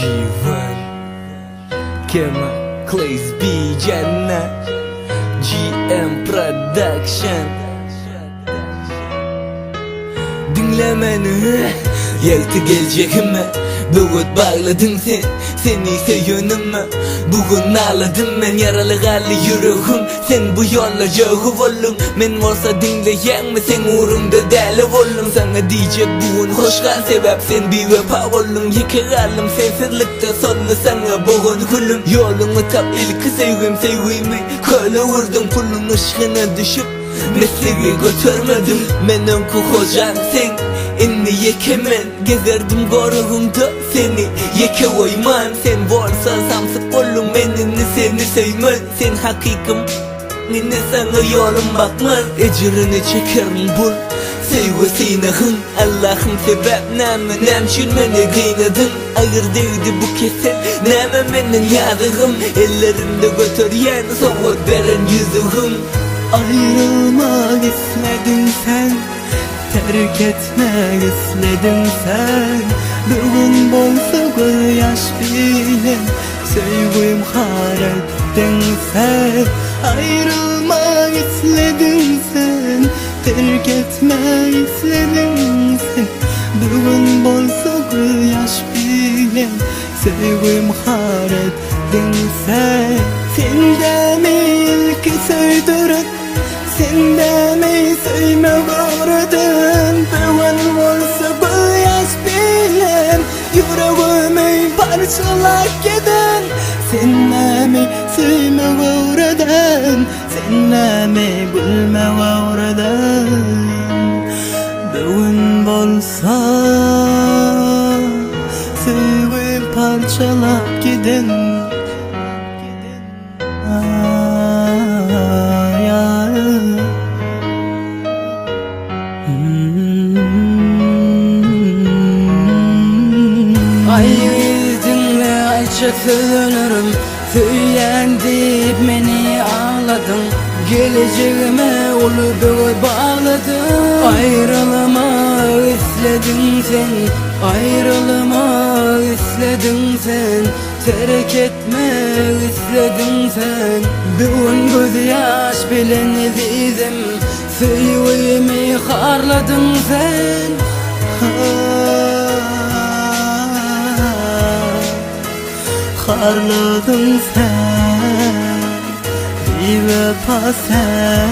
G1 Kema Clays B Cennet GM Production. Dinlemeni Yelti gelecek mi? Bugün bağladın sen, seni seviyorum. Bugün ağladım ben, yaralı galli yüreğim. Sen bu yolla jogu oldun. Men varsa dinleyen mi sen uğrumda deli oldun. Sana diyecek bugün hoş kal sebep sen bir vefa oldun. Yıkıralım sensizlikte sonlu sana bugün gülüm. Yolunu tap ilk sevgimi köle vurdum. Kulun ışığına düşüp mesleği götürmedim. Men önkü hocam sen inni yekemen, gezerdim koruğumda seni yeke koyman. Sen varsa samsık olun menini seni sevmen. Sen hakikim nine sana yolum bakmaz. Ecrini çekerim bul sevgisine hın. Allah'ım sebep nem şülmeni kıynadın. Ağır değdi bu kesel neme menin yadığım. Ellerimde götüryen soğuk veren yüzüğüm. Ayrılmak istedin sen, terk etmek istedin sen. Bugün bolsa göz yaş bile sevgim har ettin sen. Ayrılmak istedin sen, terk etmek istedin sen. Bugün bolsa göz yaş bile sevgim har ettin sen. Sen de mi ki söydürüp, sen de mi söyleme uğradın? Bugün olsa bu yaş bilen yüreğimi parçalak giden. Sen de mi söyleme uğradın? Sen de mi gülme uğradın? Bugün olsa sevgim parçalak giden. Ay yüzünle ayça sığınırım. Söylendip beni ağladın. Geleceğime ulu böyle bağladın. Ayrılma istedin sen, ayrılma istedin sen. Terk etme istedin sen. Bugün göz yaş bilen izledim. Sevgimi harladın sen. Harladın sen, bir vefa sen.